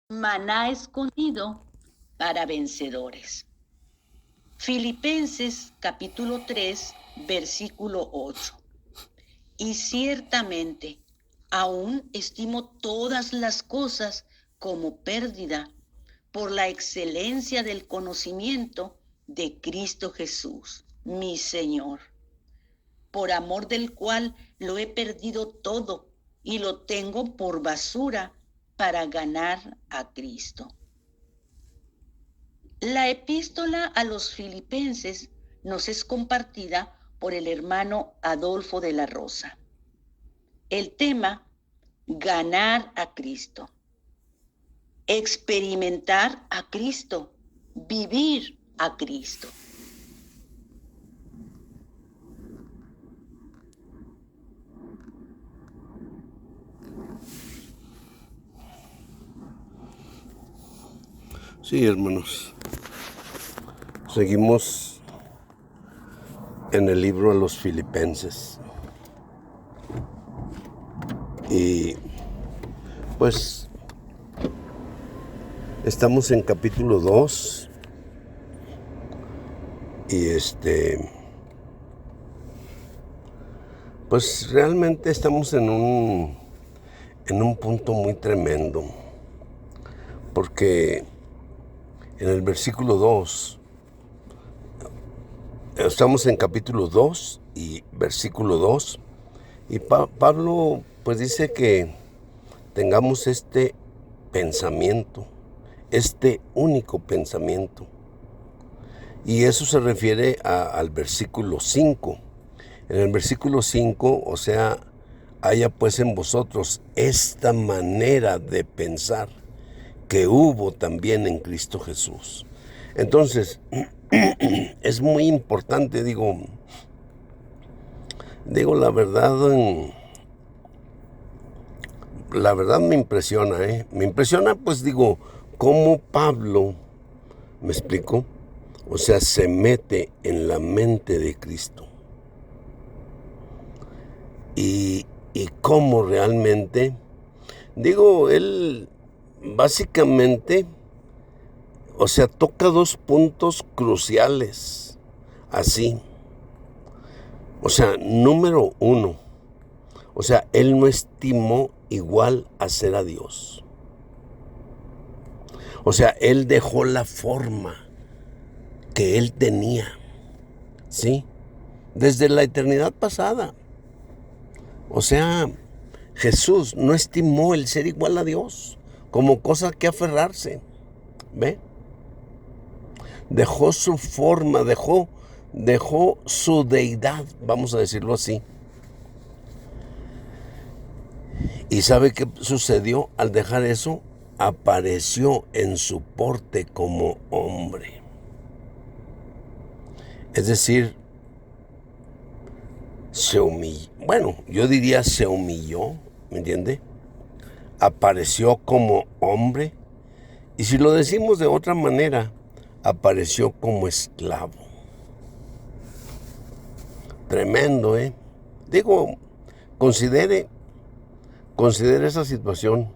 Maná escondido para vencedores. Filipenses capítulo 3, versículo 8. Y ciertamente, aún estimo todas las cosas como pérdida por la excelencia del conocimiento de Cristo Jesús, mi Señor, por amor del cual lo he perdido todo y lo tengo por basura para ganar a Cristo. La epístola a los filipenses nos es compartida por el hermano Adolfo de la Rosa. El tema: ganar a Cristo, experimentar a Cristo, vivir a Cristo. Sí, hermanos, seguimos en el libro a los Filipenses y pues estamos en capítulo 2 y pues realmente estamos en un punto muy tremendo, porque en el versículo 2, estamos en capítulo 2 y versículo 2, y Pablo pues dice que tengamos este pensamiento, este único pensamiento. Y eso se refiere al versículo 5. En el versículo 5, o sea, haya pues en vosotros esta manera de pensar que hubo también en Cristo Jesús. Entonces, es muy importante, digo la verdad me impresiona, me impresiona, pues digo, cómo Pablo, ¿me explico? O sea, se mete en la mente de Cristo. Y cómo realmente, digo, él básicamente, o sea, toca dos puntos cruciales, así. O sea, número uno, o sea, él no estimó igual a ser a Dios. O sea, él dejó la forma que él tenía, ¿sí? Desde la eternidad pasada. O sea, Jesús no estimó el ser igual a Dios como cosa que aferrarse, ¿ve? Dejó su forma, dejó su deidad, vamos a decirlo así. ¿Y sabe qué sucedió al dejar eso? Apareció en su porte como hombre. Es decir, se humilló. Bueno, yo diría se humilló, ¿me entiende? Apareció como hombre. Y si lo decimos de otra manera, apareció como esclavo. Tremendo, ¿eh? Digo, considere esa situación.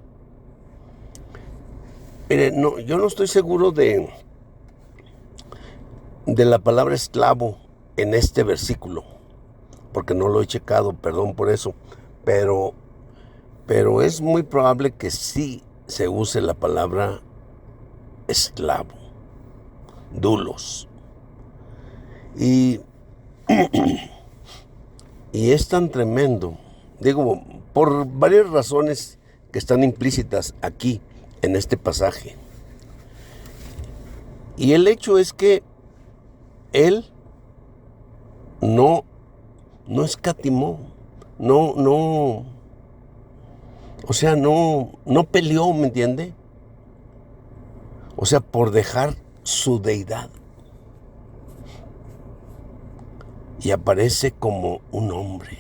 Mire, no, yo no estoy seguro de la palabra esclavo en este versículo, porque no lo he checado, perdón por eso, pero es muy probable que sí se use la palabra esclavo, dulos. Y es tan tremendo, digo, por varias razones que están implícitas aquí en este pasaje. Y el hecho es que él no escatimó, o sea, no peleó, ¿me entiende? O sea, por dejar su deidad. Y aparece como un hombre,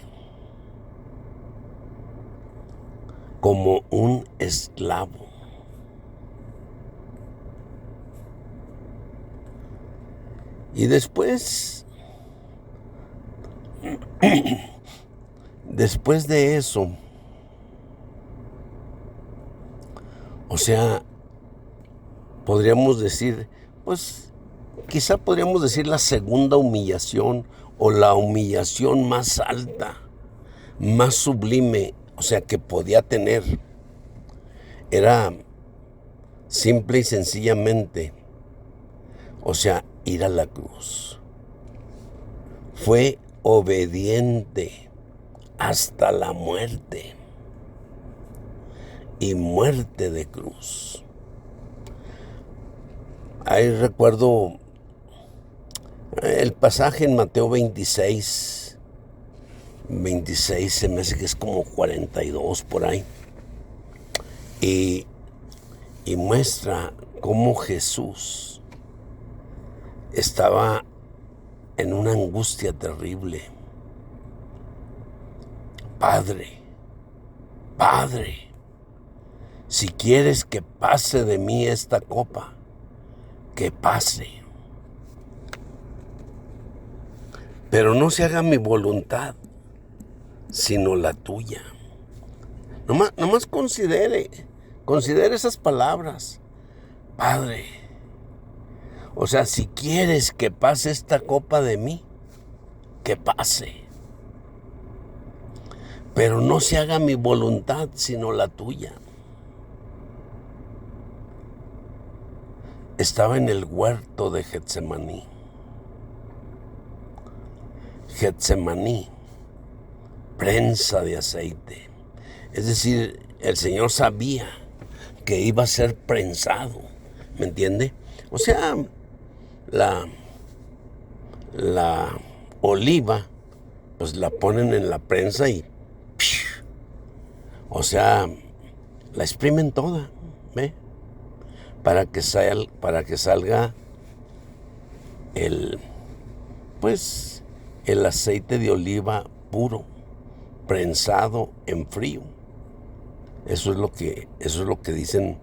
como un esclavo. Y después de eso, o sea, podríamos decir, pues quizá podríamos decir la segunda humillación o la humillación más alta, más sublime, o sea, que podía tener. Era simple y sencillamente, o sea, ir a la cruz. Fue obediente hasta la muerte, y muerte de cruz. Ahí recuerdo el pasaje en Mateo 26, se me hace que es como 42 por ahí, y muestra cómo Jesús estaba en una angustia terrible. Padre, si quieres que pase de mí esta copa, que pase. Pero no se haga mi voluntad, sino la tuya. Nomás considere esas palabras. Padre, o sea, si quieres que pase esta copa de mí, que pase. Pero no se haga mi voluntad, sino la tuya. Estaba en el huerto de Getsemaní. Getsemaní, prensa de aceite. Es decir, el Señor sabía que iba a ser prensado, ¿me entiende? O sea, la oliva, pues la ponen en la prensa y, o sea, la exprimen toda, ¿ve? Para que salga el aceite de oliva puro, prensado en frío. Eso es lo que dicen,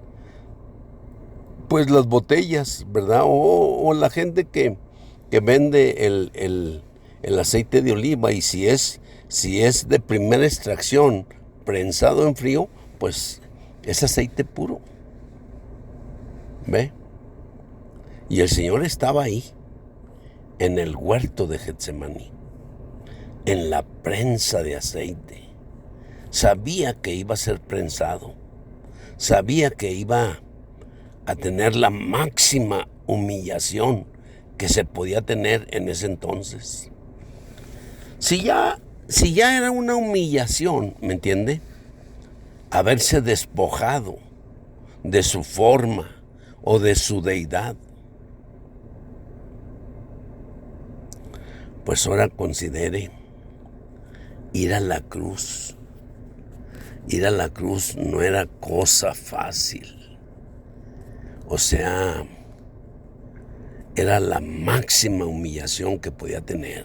pues, las botellas, ¿verdad? O la gente que vende el aceite de oliva, y si es de primera extracción, prensado en frío, pues es aceite puro. ¿Ve? Y el Señor estaba ahí, en el huerto de Getsemaní, en la prensa de aceite. Sabía que iba a ser prensado. Sabía que iba a tener la máxima humillación que se podía tener en ese entonces. Si ya era una humillación, ¿me entiende? Haberse despojado de su forma o de su deidad, pues ahora considere ir a la cruz. Ir a la cruz no era cosa fácil. O sea, era la máxima humillación que podía tener.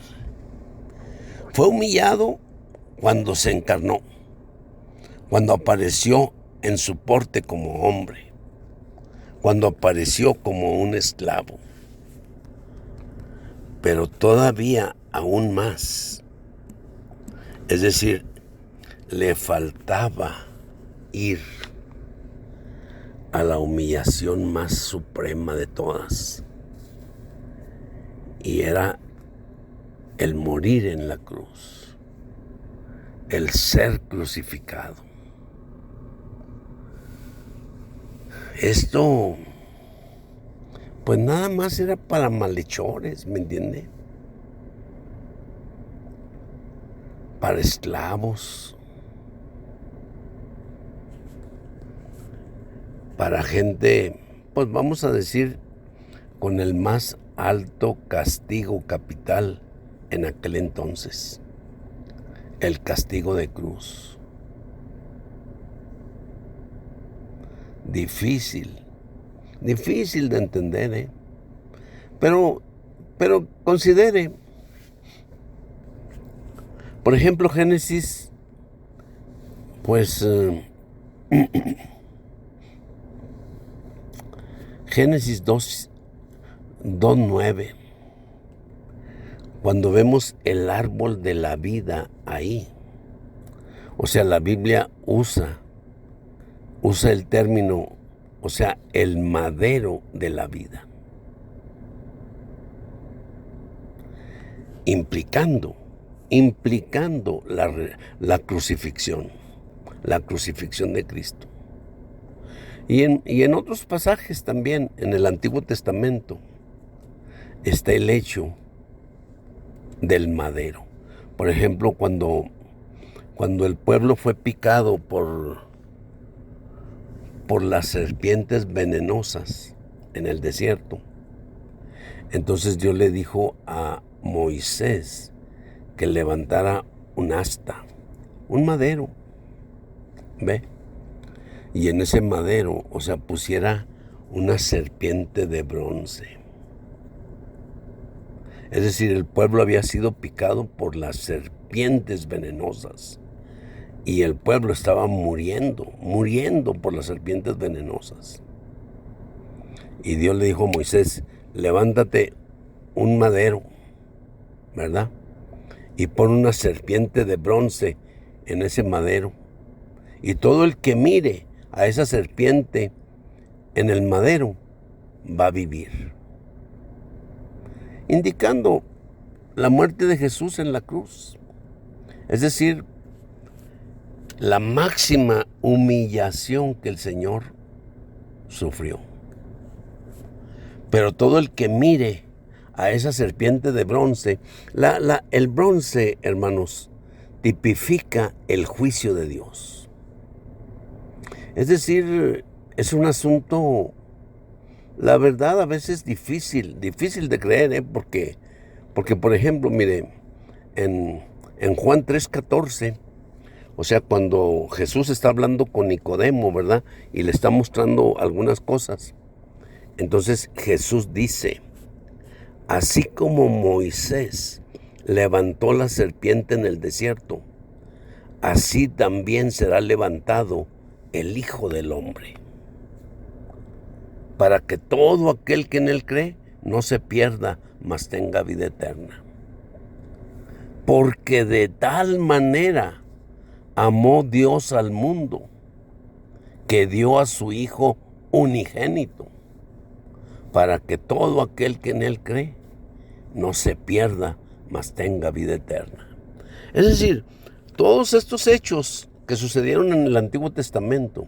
Fue humillado cuando se encarnó, cuando apareció en su porte como hombre, cuando apareció como un esclavo. Pero todavía aún más, es decir, le faltaba ir a la humillación más suprema de todas, y era el morir en la cruz, el ser crucificado. Esto, pues nada más era para malhechores, ¿me entiende? Para esclavos, para gente, pues vamos a decir, con el más alto castigo capital en aquel entonces, el castigo de cruz. Difícil de entender, ¿eh? Pero considere, por ejemplo, Génesis, pues, Génesis 2:9, cuando vemos el árbol de la vida ahí. O sea, la Biblia usa el término o sea, el madero de la vida, implicando la crucifixión de Cristo. Y en otros pasajes también, en el Antiguo Testamento, está el hecho del madero. Por ejemplo, cuando el pueblo fue picado por las serpientes venenosas en el desierto, entonces Dios le dijo a Moisés que levantara un asta, un madero, ¿ve? Y en ese madero, o sea, pusiera una serpiente de bronce. Es decir, el pueblo había sido picado por las serpientes venenosas. Y el pueblo estaba muriendo por las serpientes venenosas. Y Dios le dijo a Moisés, levántate un madero, ¿verdad? Y pon una serpiente de bronce en ese madero. Y todo el que mire a esa serpiente en el madero va a vivir. Indicando la muerte de Jesús en la cruz. Es decir, la máxima humillación que el Señor sufrió. Pero todo el que mire a esa serpiente de bronce, el bronce, hermanos, tipifica el juicio de Dios. Es decir, es un asunto, la verdad, a veces difícil de creer, porque por ejemplo, mire, en Juan 3:14, o sea, cuando Jesús está hablando con Nicodemo, ¿verdad? Y le está mostrando algunas cosas. Entonces Jesús dice, así como Moisés levantó la serpiente en el desierto, así también será levantado el Hijo del Hombre, para que todo aquel que en él cree no se pierda, mas tenga vida eterna. Porque de tal manera amó Dios al mundo, que dio a su Hijo unigénito, para que todo aquel que en él cree no se pierda, mas tenga vida eterna. Es decir, todos estos hechos que sucedieron en el Antiguo Testamento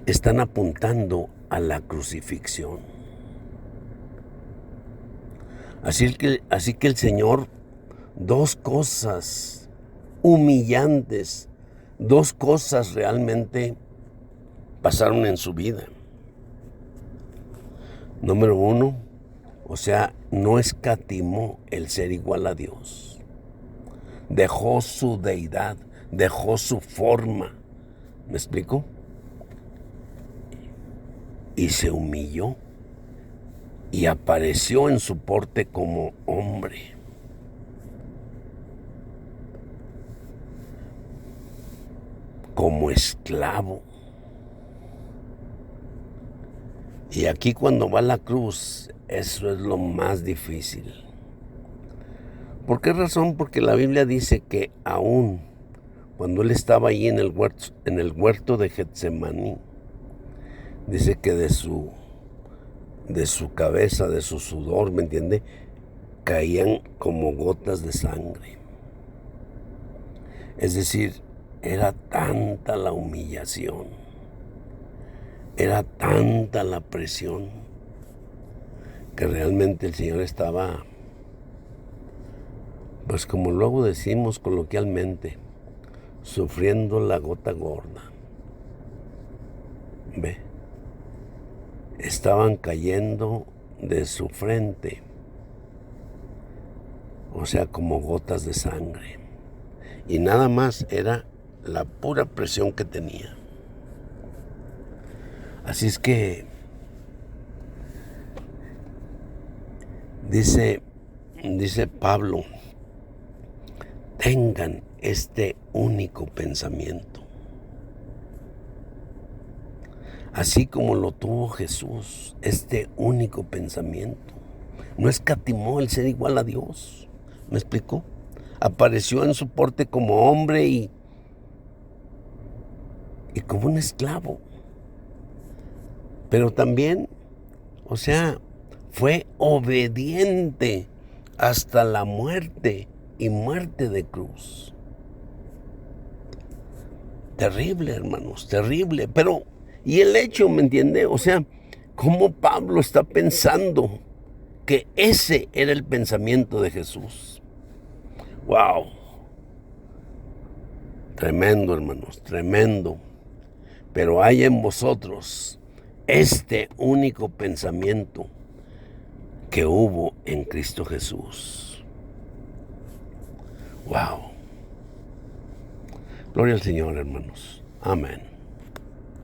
están apuntando a la crucifixión. Así que el Señor, dos cosas humillantes, dos cosas realmente pasaron en su vida. Número uno, o sea, no escatimó el ser igual a Dios. Dejó su deidad, dejó su forma. ¿Me explico? Y se humilló y apareció en su porte como hombre. Como esclavo. Y aquí cuando va a la cruz, eso es lo más difícil. ¿Por qué razón? Porque la Biblia dice que aún cuando él estaba ahí en el huerto de Getsemaní, dice que de su cabeza, de su sudor, ¿me entiende?, caían como gotas de sangre. Es decir, era tanta la humillación, era tanta la presión, que realmente el Señor estaba, pues como luego decimos coloquialmente, sufriendo la gota gorda. ¿Ve? Estaban cayendo de su frente, o sea, como gotas de sangre. Y nada más era la pura presión que tenía. Así es que dice Pablo, tengan este único pensamiento. Así como lo tuvo Jesús, este único pensamiento. No escatimó el ser igual a Dios. ¿Me explicó? Apareció en su porte como hombre y como un esclavo. pero también, o sea, fue obediente hasta la muerte y muerte de cruz. Terrible, hermanos, terrible. Pero, y el hecho, ¿me entiende? O sea, cómo Pablo está pensando que ese era el pensamiento de Jesús. ¡Wow! Tremendo, hermanos, tremendo. Pero hay en vosotros este único pensamiento que hubo en Cristo Jesús. ¡Wow! Gloria al Señor, hermanos. Amén.